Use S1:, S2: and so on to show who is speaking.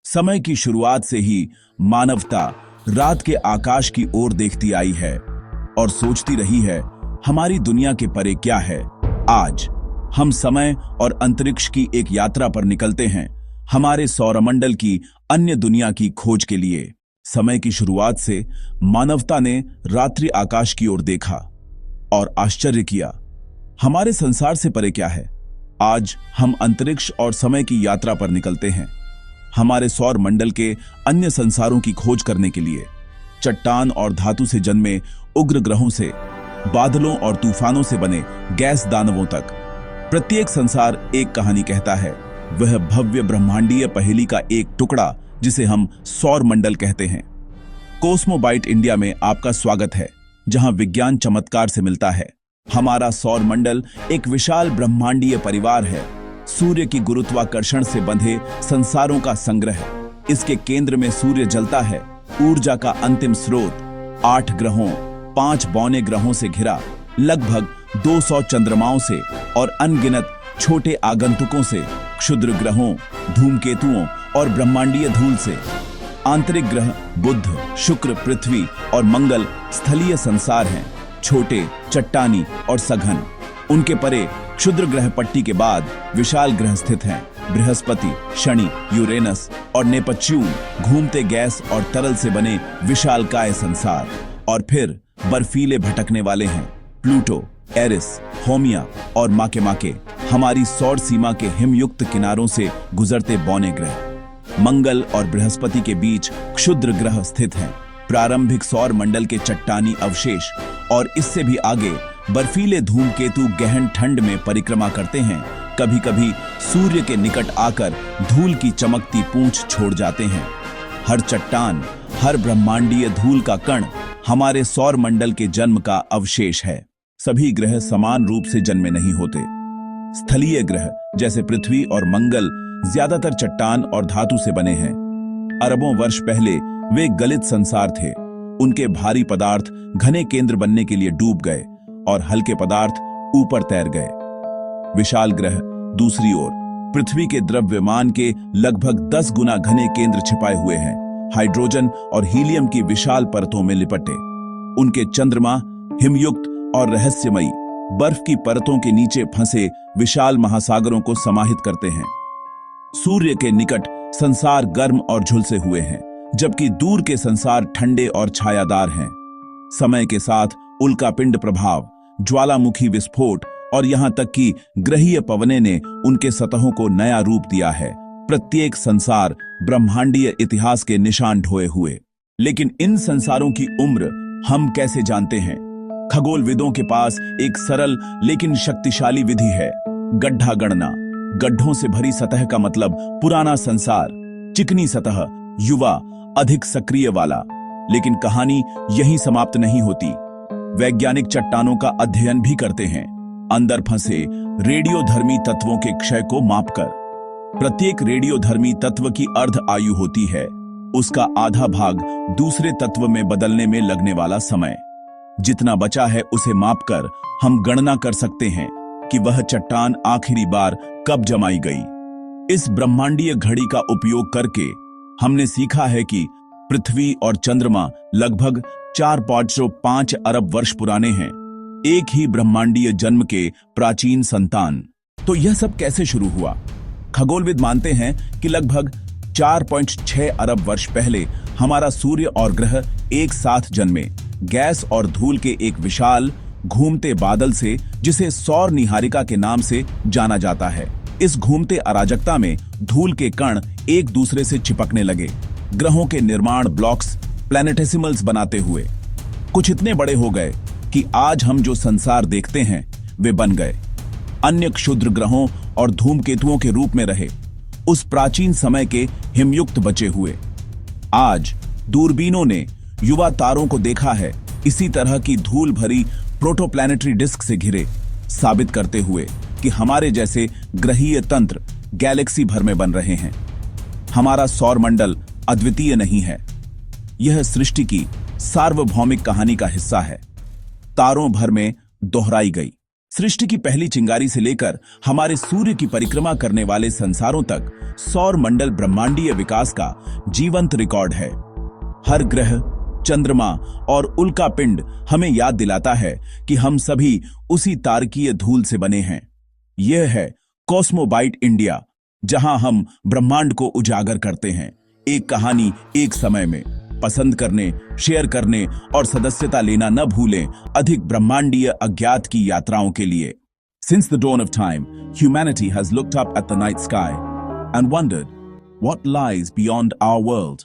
S1: समय की शुरुआत से ही मानवता रात के आकाश की ओर देखती आई है और सोचती रही है, हमारी दुनिया के परे क्या है। आज हम समय और अंतरिक्ष की एक यात्रा पर निकलते हैं, हमारे सौरमंडल की अन्य दुनिया की खोज के लिए। समय की शुरुआत से मानवता ने रात्रि आकाश की ओर देखा और आश्चर्य किया, हमारे संसार से परे क्या है। आज हम अंतरिक्ष और समय की यात्रा पर निकलते हैं, हमारे सौर मंडल के अन्य संसारों की खोज करने के लिए। चट्टान और धातु से जन्मे उग्र ग्रहों से बादलों और तूफानों से बने गैस दानवों तक, प्रत्येक संसार एक कहानी कहता है। वह भव्य ब्रह्मांडीय पहेली का एक टुकड़ा जिसे हम सौर मंडल कहते हैं। कोस्मोबाइट इंडिया में आपका स्वागत है, जहां विज्ञान चमत्कार से मिलता है। हमारा सौर मंडल एक विशाल ब्रह्मांडीय परिवार है, सूर्य की गुरुत्वाकर्षण से बंधे संसारों का संग्रह। इसके केंद्र में सूर्य जलता है, ऊर्जा का अंतिम स्रोत। 8 ग्रहों, 5 बौने ग्रहों से घिरा, लगभग 200 चंद्रमाओं से और अनगिनत छोटे आगंतुकों से, क्षुद्र ग्रहों, धूमकेतुओं और ब्रह्मांडीय धूल से। आंतरिक ग्रह बुध, शुक्र, पृथ्वी और मंगल स्थलीय संसार हैं, छोटे, चट्टानी और सघन। उनके परे क्षुद्र ग्रह पट्टी के बाद विशाल ग्रह स्थित हैं, बृहस्पति, शनि, यूरेनस और नेपच्यून, घूमते गैस और तरल से बने विशालकाय संसार। और फिर बर्फीले भटकने वाले हैं, प्लूटो, एरिस, होमिया और माके, हमारी सौर सीमा के हिमयुक्त किनारों से गुजरते बौने ग्रह। मंगल और बृहस्पति के बीच क्षुद्र ग्रह स्थित हैं, प्रारंभिक सौर मंडल के चट्टानी अवशेष। और इससे भी आगे बर्फीले धूमकेतु गहन ठंड में परिक्रमा करते हैं, कभी कभी सूर्य के निकट आकर धूल की चमकती पूंछ छोड़ जाते हैं। हर चट्टान, हर ब्रह्मांडीय धूल का कण हमारे सौर मंडल के जन्म का अवशेष है। सभी ग्रह समान रूप से जन्मे नहीं होते। स्थलीय ग्रह जैसे पृथ्वी और मंगल ज्यादातर चट्टान और धातु से बने हैं। अरबों वर्ष पहले वे गलित संसार थे। उनके भारी पदार्थ घने केंद्र बनने के लिए डूब गए और हल्के पदार्थ ऊपर तैर गए। विशाल ग्रह दूसरी ओर पृथ्वी के द्रव्यमान के लगभग 10 गुना घने केंद्र छिपाए हुए हैं, हाइड्रोजन और हीलियम की विशाल परतों में लिपटे। उनके चंद्रमा हिमयुक्त और रहस्यमयी बर्फ की परतों के नीचे फंसे विशाल महासागरों को समाहित करते हैं। सूर्य के निकट संसार गर्म और झुलसे हुए हैं, जबकि दूर के संसार ठंडे और छायादार हैं। समय के साथ उल्कापिंड प्रभाव, ज्वालामुखी विस्फोट और यहां तक कि ग्रहीय पवने ने उनके सतहों को नया रूप दिया है। प्रत्येक संसार ब्रह्मांडीय इतिहास के निशान ढोए हुए। लेकिन इन संसारों की उम्र हम कैसे जानते हैं? खगोलविदों के पास एक सरल लेकिन शक्तिशाली विधि है, गड्ढा गणना। गड्ढों से भरी सतह का मतलब पुराना संसार, चिकनी सतह, युवा, अधिक सक्रिय वाला। लेकिन कहानी यहीं समाप्त नहीं होती। वैज्ञानिक चट्टानों का अध्ययन भी करते हैं, अंदर फंसे रेडियोधर्मी तत्वों के क्षय को मापकर। प्रत्येक रेडियोधर्मी तत्व की अर्ध आयु होती है, उसका आधा भाग दूसरे तत्व में बदलने में लगने वाला समय। जितना बचा है उसे मापकर हम गणना कर सकते हैं कि वह चट्टान आखिरी बार कब जमाई गई। इस ब्रह्मांडीय घड़ी का उपयोग करके हमने सीखा है कि पृथ्वी और चंद्रमा लगभग 4.5 अरब वर्ष पुराने हैं, एक ही ब्रह्मांडीय जन्म के प्राचीन संतान। तो यह सब कैसे शुरू हुआ? खगोलविद मानते हैं कि लगभग 4.6 अरब वर्ष पहले हमारा सूर्य और ग्रह एक साथ जन्मे, गैस और धूल के एक विशाल घूमते बादल से, जिसे सौर निहारिका के नाम से जाना जाता है। इस घूमते अराजकता में धूल के कण एक दूसरे से चिपकने लगे, ग्रहों के निर्माण ब्लॉक्स, प्लैनेटेसिमल्स बनाते हुए। कुछ इतने बड़े हो गए कि आज हम जो संसार देखते हैं वे बन गए। अन्य क्षुद्र ग्रहों और धूमकेतुओं के रूप में रहे, उस प्राचीन समय के हिमयुक्त बचे हुए। आज दूरबीनों ने युवा तारों को देखा है, इसी तरह की धूल भरी प्रोटोप्लैनेटरी डिस्क से घिरे, साबित करते हुए कि हमारे जैसे ग्रहीय तंत्र गैलेक्सी भर में बन रहे हैं। हमारा सौर मंडल अद्वितीय नहीं है, यह सृष्टि की सार्वभौमिक कहानी का हिस्सा है, तारों भर में दोहराई गई। सृष्टि की पहली चिंगारी से लेकर हमारे सूर्य की परिक्रमा करने वाले संसारों तक सौर मंडल ब्रह्मांडीय विकास का जीवंत रिकॉर्ड है। हर ग्रह, चंद्रमा और उल्का पिंड हमें याद दिलाता है कि हम सभी उसी तारकीय धूल से बने हैं। यह है कॉस्मोबाइट इंडिया, जहां हम ब्रह्मांड को उजागर करते हैं, एक कहानी एक समय में। पसंद करने, शेयर करने और सदस्यता लेना न भूलें अधिक ब्रह्मांडीय अज्ञात की यात्राओं के लिए। Since the dawn of time, humanity has looked up at the night sky and wondered what lies beyond our world.